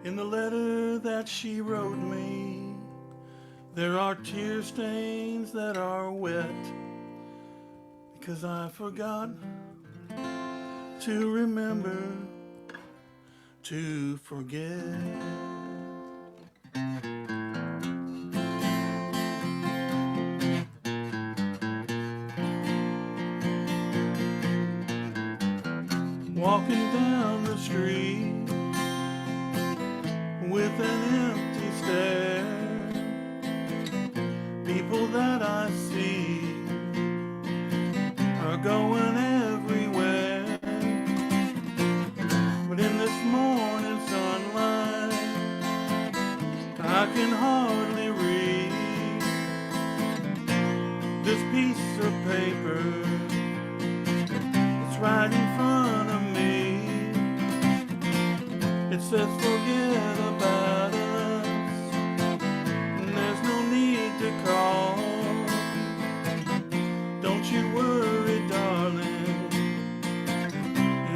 In the letter that she wrote me, there are tear stains that are wet because I forgot to remember to forget. Walking down the street with an empty stare, people that I see are going everywhere. But in this morning sunlight, I can hardly read this piece of paper. It's right in front of me. It says forget about us, and there's no need to call. Don't you worry, darling,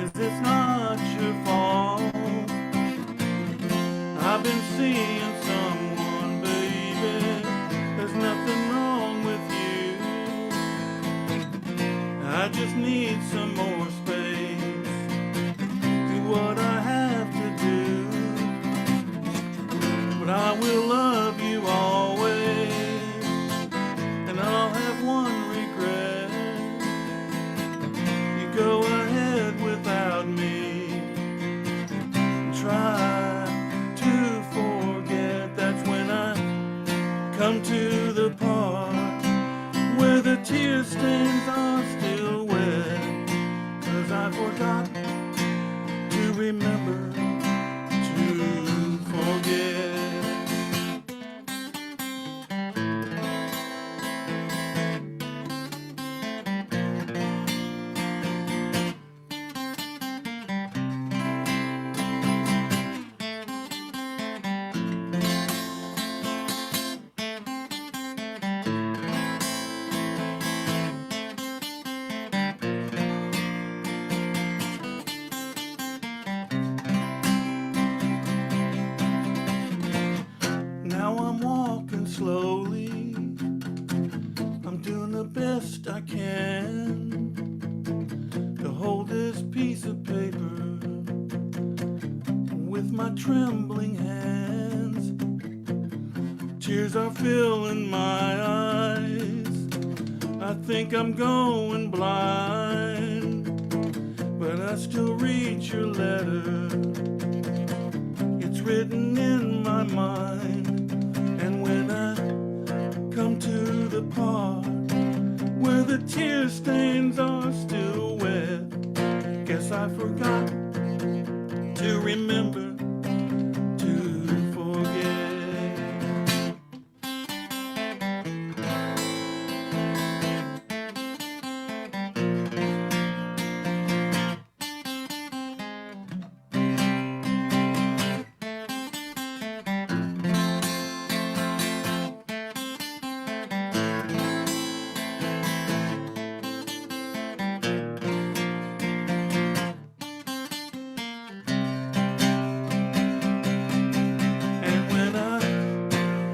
is this not your fault? I've been seeing someone, baby, there's nothing wrong with you. I just need some more space, do what I have to do. But I will love you always, and I'll have one regret. You go ahead without me, try to forget. That's when I come to the part where the tear stains are still wet, 'cause I forgot to remember to forget. Now I'm walking slowly, I'm doing the best I can to hold this piece of paper with my trembling hands. Tears are filling my eyes, I think I'm going blind, but I still read your letter. It's written in my mind. And when I come to the part where the tear stains are still wet, guess I forgot to remember to forget.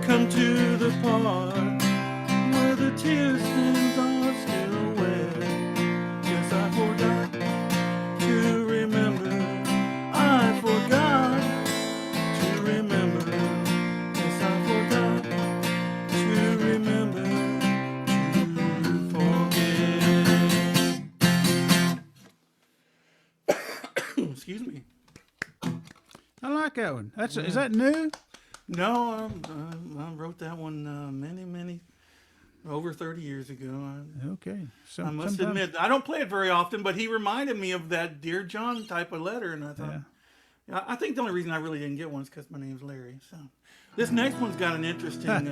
Come to the part where the tear stains are still wet, yes, I forgot to remember. I forgot to remember. Yes, I forgot to remember to forget. Excuse me. I like that one. Is that new? No, I wrote that one over 30 years ago. Okay. I must admit, I don't play it very often, but he reminded me of that Dear John type of letter, and I thought, yeah, I think the only reason I really didn't get one is because my name's Larry. So this next one's got an interesting.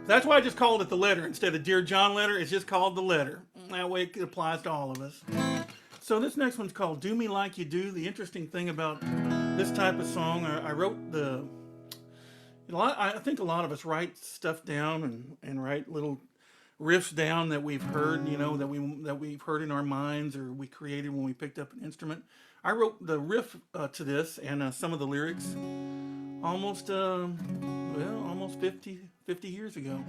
That's why I just called it the letter instead of Dear John letter. It's just called the letter. That way it applies to all of us. So this next one's called Do Me Like You Do. The interesting thing about this type of song, I wrote I think a lot of us write stuff down and write little riffs down that we've heard, that we've heard in our minds or we created when we picked up an instrument. I wrote the riff to this and some of the lyrics almost, almost 50 years ago.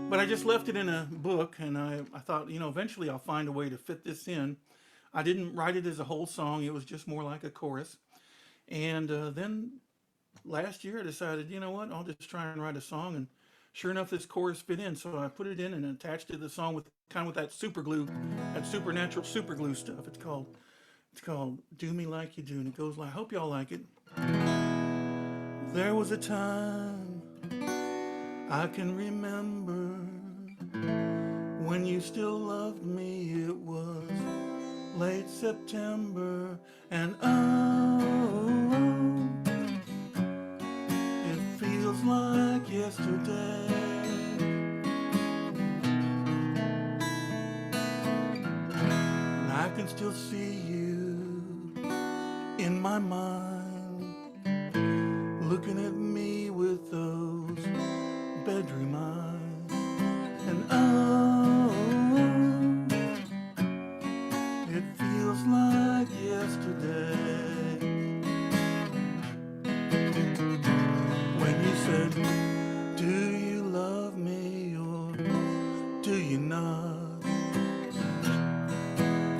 But I just left it in a book, and I thought, eventually I'll find a way to fit this in. I didn't write it as a whole song. It was just more like a chorus. And then last year I decided, you know what, I'll just try and write a song. And sure enough, this chorus fit in. So I put it in and attached it to the song with that super glue, that supernatural super glue stuff. It's called Do Me Like You Do. And it goes like, I hope y'all like it. There was a time I can remember when you still loved me. It was late September, and it feels like yesterday. And I can still see you in my mind, looking at me with those bedroom eyes. And it feels like yesterday when you said, do you love me or do you not?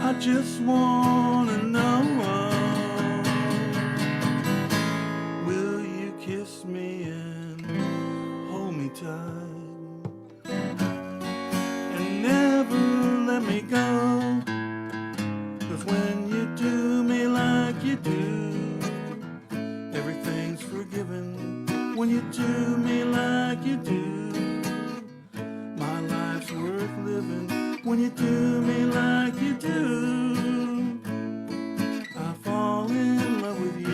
I just wanna know, will you kiss me and hold me tight and never let me go? 'Cause when you do me like you do, everything's forgiven. When you do me like you do, my life's worth living. When you do me like you do, I fall in love with you.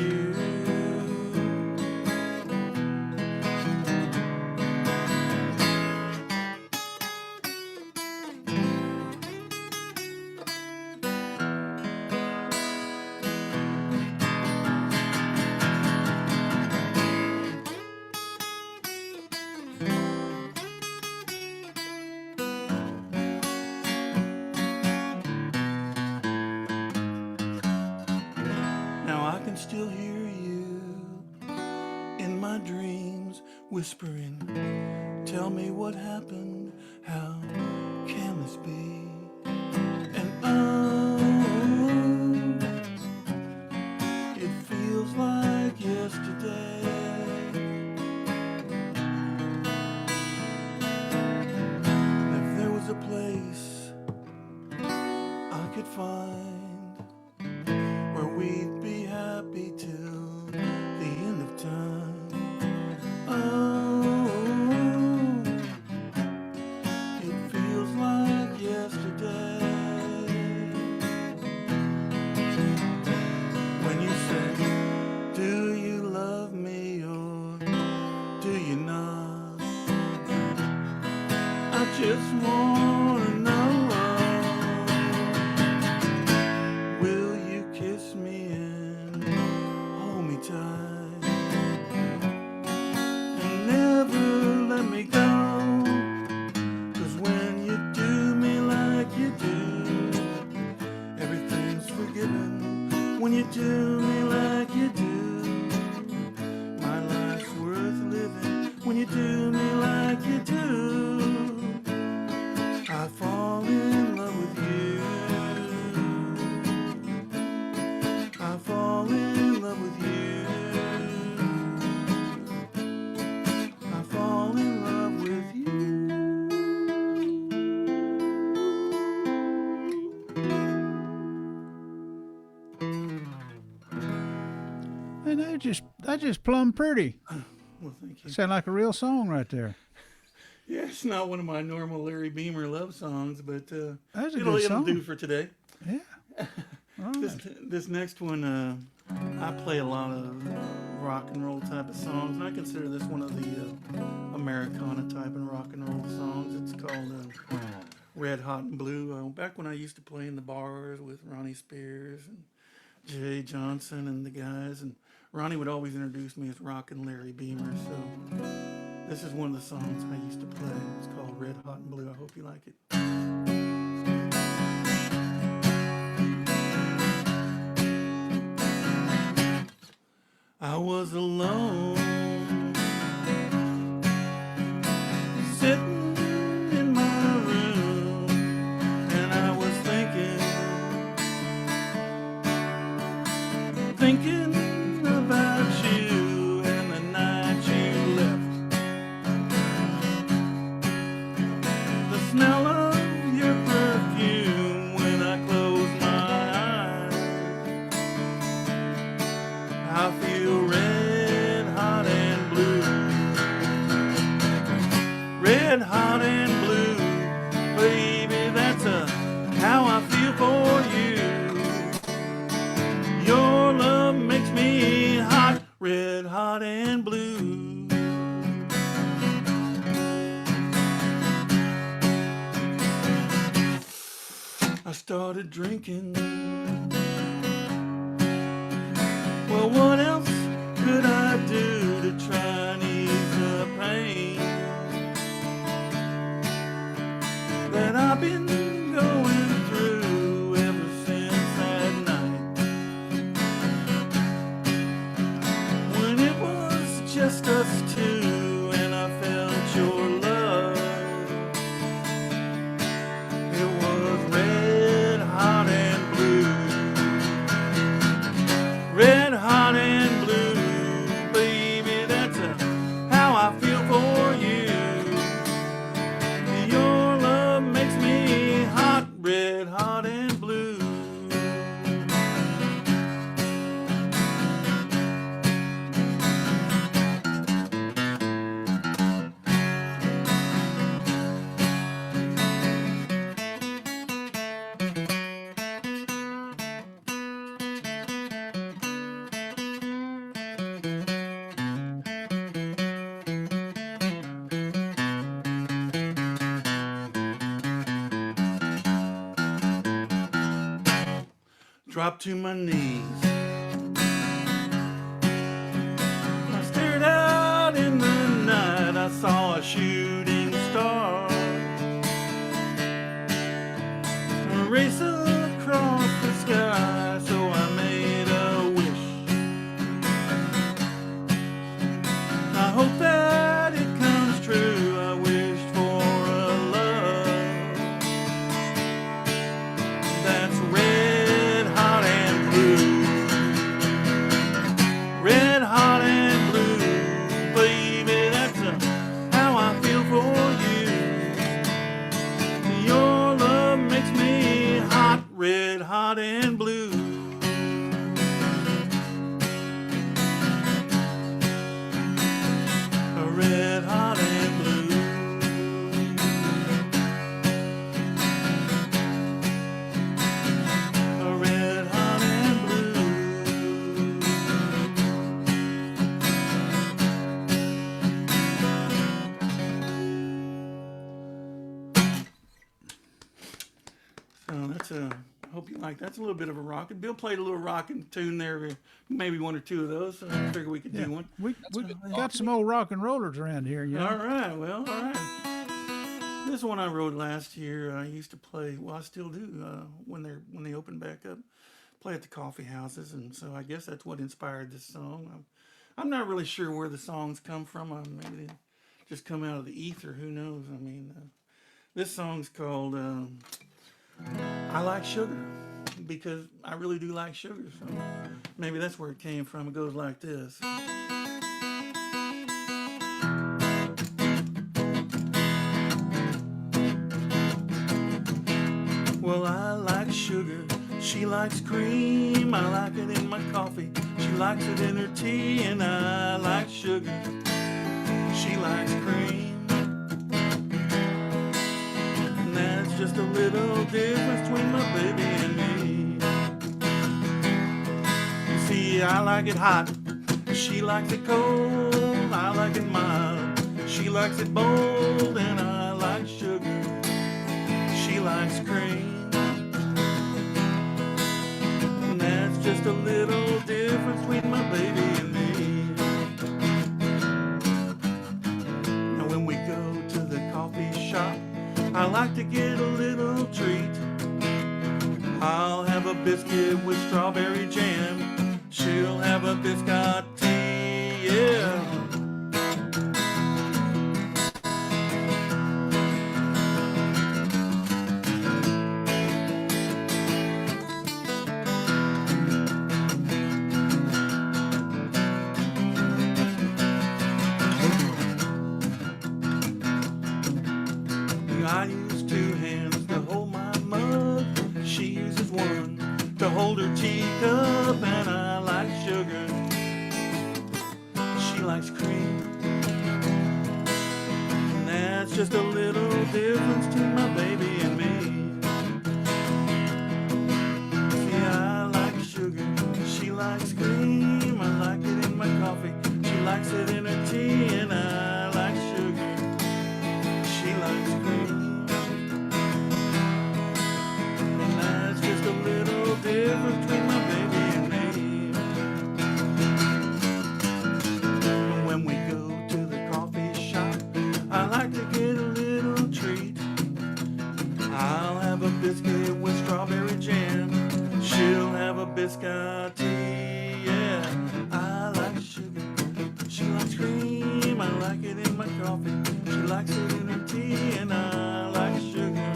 Still hear you in my dreams whispering, tell me what happened, how can this be? And it feels like yesterday. And if there was a place I could find where we'd be happy till the end of time, it feels like yesterday when you said, do you love me or do you not? I just wanna know, will you kiss me and hold me tight and never let me go? 'Cause when you do me like you do, everything's forgiven. When you do me like you do, my life's worth living. When you do me like you do, I fall in love with you. I fall in love with you. I fall in love with you. And that just plumb pretty. Well, thank you. Sound like a real song right there. Yeah, it's not one of my normal Larry Beamer love songs, but That's a it'll good song. do for today. Yeah. All right. This next one, I play a lot of rock and roll type of songs, and I consider this one of the Americana type of rock and roll songs. It's called Red Hot and Blue. Back when I used to play in the bars with Ronnie Spears and Jay Johnson and the guys, and Ronnie would always introduce me as Rockin' Larry Beamer, so this is one of the songs I used to play. It's called Red Hot and Blue. I hope you like it. I was alone, sitting in my room, and I was thinking about you and the night you left. The smell of your perfume when I close my eyes, I feel red hot and blue, red hot and blue, baby, that's how I feel for you. Your love makes me hot, red hot and blue. I started drinking. Well, what else could I do to try and ease the pain that I've been going through ever since that night, when it was just us two and I felt your love. It was red hot and blue, red hot and blue, baby, that's how I feel for you. Your love makes me hot, red hot and blue. Dropped to my knees. I stared out in the night. I saw a shooting star race across the sky. So I made a wish. I hope that it comes true. I wished for a love that's red hot and blue, red hot and blue, baby, that's how I feel for you. Your love makes me hot, red hot and blue. Red hot and blue. Red hot and blue. So that's a, hope you like, that's a little bit of a rockin'. Bill played a little rockin' tune there, maybe one or two of those. So I figured we could do one. We got some old rock and rollers around here, you know. All right, well, all right. This one I wrote last year. I used to play, well, I still do, when they open back up, play at the coffee houses, and so I guess that's what inspired this song. I'm not really sure where the songs come from. Maybe they just come out of the ether. Who knows? I mean, this song's called "I Like Sugar," because I really do like sugar. So maybe that's where it came from. It goes like this. Well, I like sugar, she likes cream, I like it in my coffee, she likes it in her tea, and I like sugar, she likes cream. And that's just a little difference between my baby and me. You see, I like it hot, she likes it cold, I like it mild, she likes it bold, and I like sugar, she likes cream. And that's just a little difference between my baby and me. Now when we go to the coffee shop, I like to get a little treat. I'll have a biscuit with strawberry jam, she'll have a biscotti yeah. I use two hands to hold my mug. She uses one to hold her teacup, and I like sugar. She likes cream. And that's just a little difference between my baby and me. See, I like sugar. She likes cream. I like it in my coffee. She likes it in her tea, and I like sugar. She likes cream. And that's just a little difference between my baby and me. And when we go to the coffee shop, I like to get a little treat. I'll have a biscuit with strawberry jam. She'll have a biscotti, yeah. I like sugar. She likes cream. I like it in my coffee. She likes it in her tea, and I like sugar.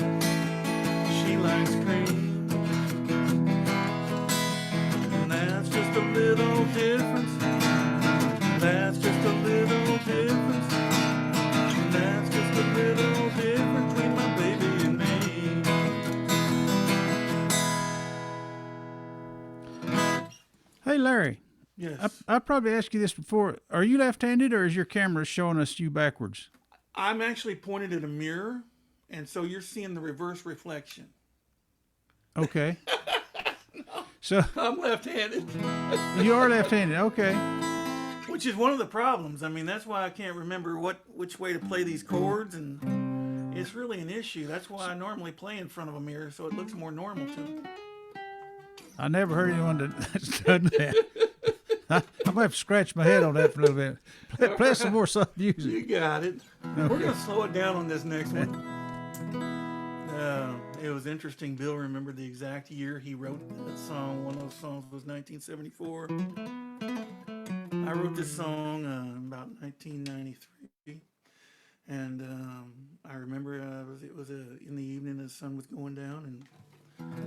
She likes cream. And that's just a little difference. That's just a little difference. And that's just a little difference between my baby and me. Hey, Larry. Yes. I probably asked you this before. Are you left-handed, or is your camera showing us you backwards? I'm actually pointed at a mirror, and so you're seeing the reverse reflection. Okay. So I'm left-handed. you are left-handed. Okay. Which is one of the problems. I mean, that's why I can't remember which way to play these chords, and it's really an issue. That's why I normally play in front of a mirror, so it looks more normal to me. I never heard anyone that's done that. I'm gonna have to scratch my head on that for a little bit. Play some more soft music. You got it. Okay. We're going to slow it down on this next one. It was interesting. Bill remembered the exact year he wrote that song. One of those songs was 1974. I wrote this song about 1993. And I remember it was in the evening, the sun was going down, and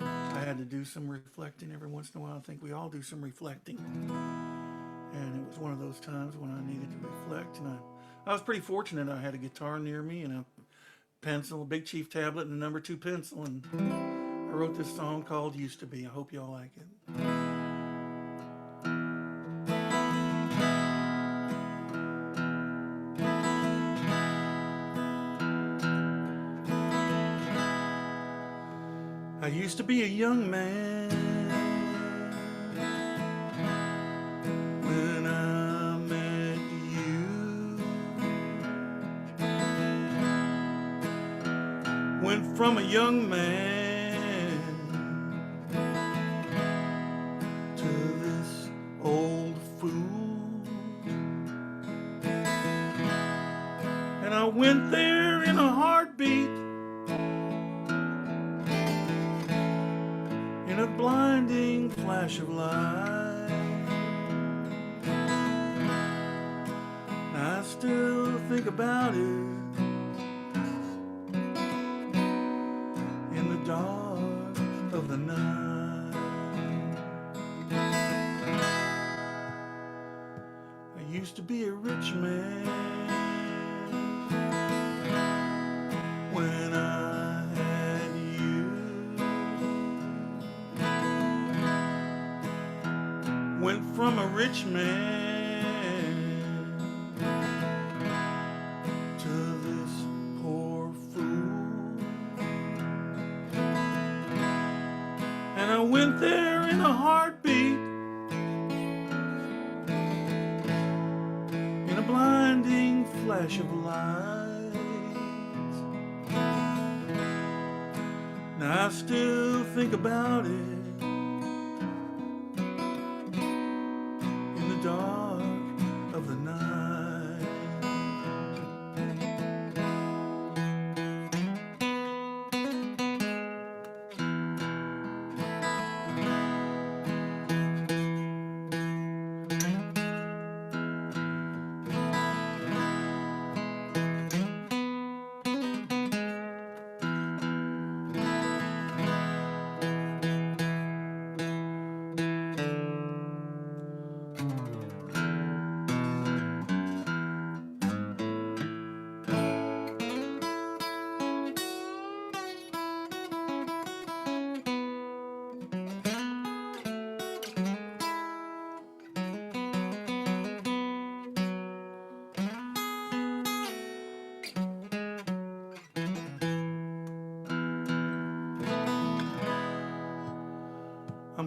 I had to do some reflecting every once in a while. I think we all do some reflecting. And it was one of those times when I needed to reflect. And I was pretty fortunate. I had a guitar near me and a pencil, a Big Chief tablet, and a number 2 pencil. And I wrote this song called Used to Be. I hope y'all like it. I used to be a young man when I met you. Went from a young man to this old fool, and I went there in a heartbeat. In a blinding flash of light, I still think about it in the dark of the night. I used to be a rich man when I had you. Went from a rich man to this poor fool, and I went there in a heartbeat, in a blinding flash of light. Now I still think about it in the dark of the night.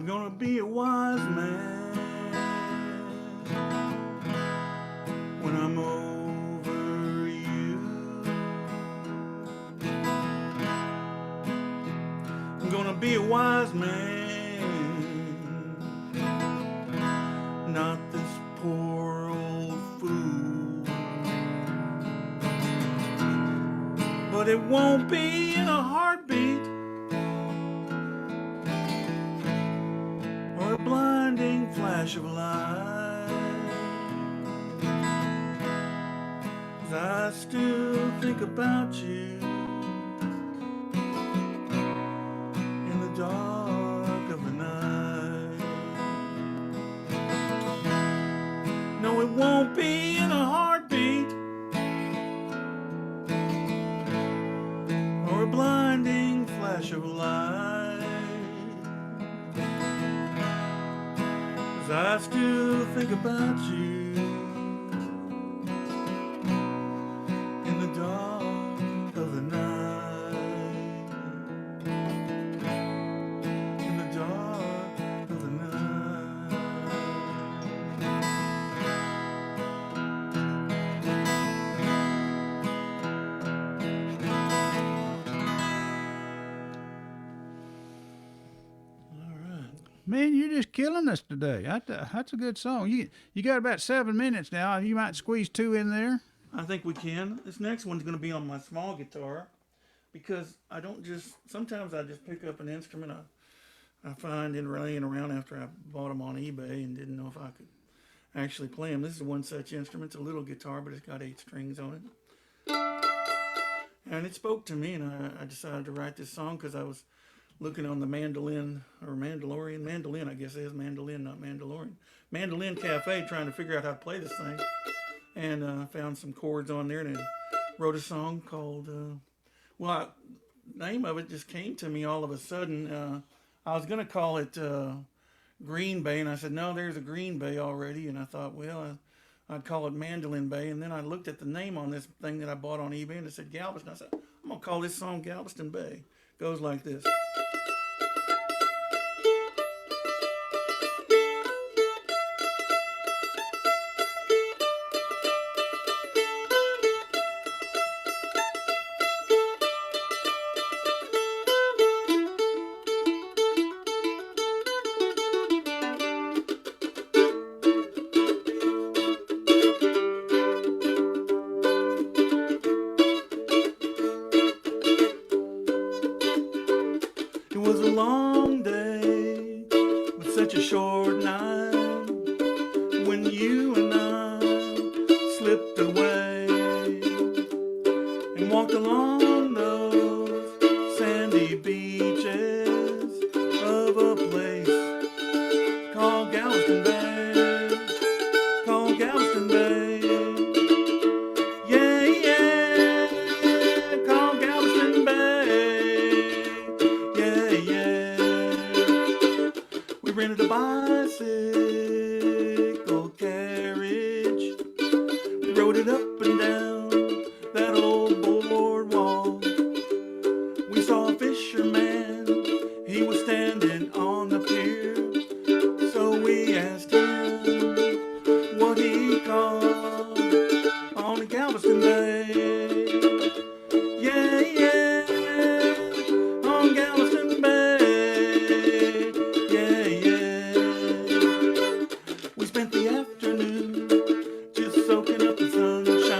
I'm gonna be a wise man when I'm over you. I'm gonna be a wise man, not this poor old fool. But it won't be in a heartbeat or a blinding flash of light, 'cause I still think about you in the dark of the night. No, it won't be in a heartbeat or a blinding flash of light, 'cause I still think about you in the dark of the night, in the dark of the night. Man, you're just killing us today. That's a good song. You got about 7 minutes now. You might squeeze 2 in there. I think we can. This next one's going to be on my small guitar, because I don't just, sometimes I just pick up an instrument I find in laying around after I bought them on eBay and didn't know if I could actually play them. This is one such instrument. It's a little guitar, but it's got 8 strings on it. And it spoke to me, and I decided to write this song because I was looking on the mandolin, or mandolin, I guess it is mandolin, not Mandalorian, Mandolin Cafe, trying to figure out how to play this thing. And found some chords on there, and wrote a song called, name of it just came to me all of a sudden. I was going to call it Green Bay, and I said, no, there's a Green Bay already. And I thought, well, I'd call it Mandolin Bay. And then I looked at the name on this thing that I bought on eBay, and it said Galveston. I said, I'm going to call this song Galveston Bay. It goes like this. It was a long day, but such a short night, when you and I slipped away and walked along those sandy beaches of a place called Galveston Bay, called Galveston Bay. Yeah, yeah, called Galveston Bay. Yeah, yeah. We rented a bicycle carriage. We rode it up and down that old boardwalk. We saw a fisherman. He was standing on the pier. So we asked him what he called on the Galveston Bay. Yeah, yeah, on Galveston Bay. Yeah, yeah. We spent the afternoon just soaking up the sunshine.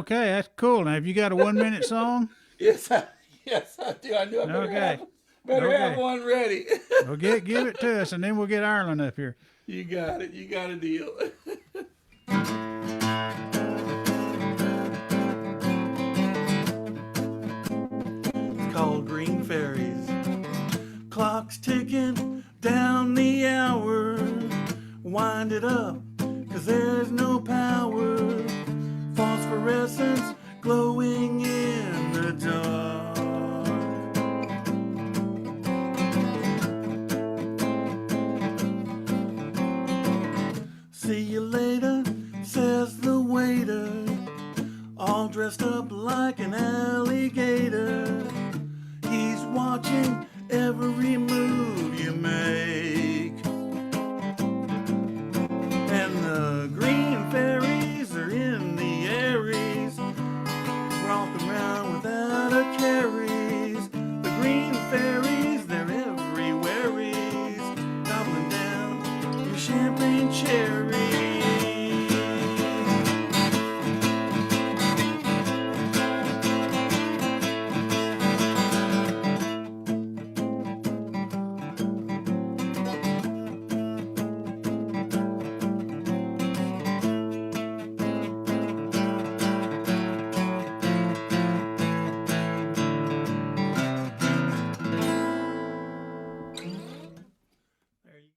Okay, that's cool. Now, have you got a 1 minute song? Yes, I do. I knew I better have one ready. Well, give it to us, and then we'll get Ireland up here. You got it. You got a deal. It's called Green Fairies. Clock's ticking down the hour. Wind it up, 'cause there's no power. Phosphorescence glowing in the dark.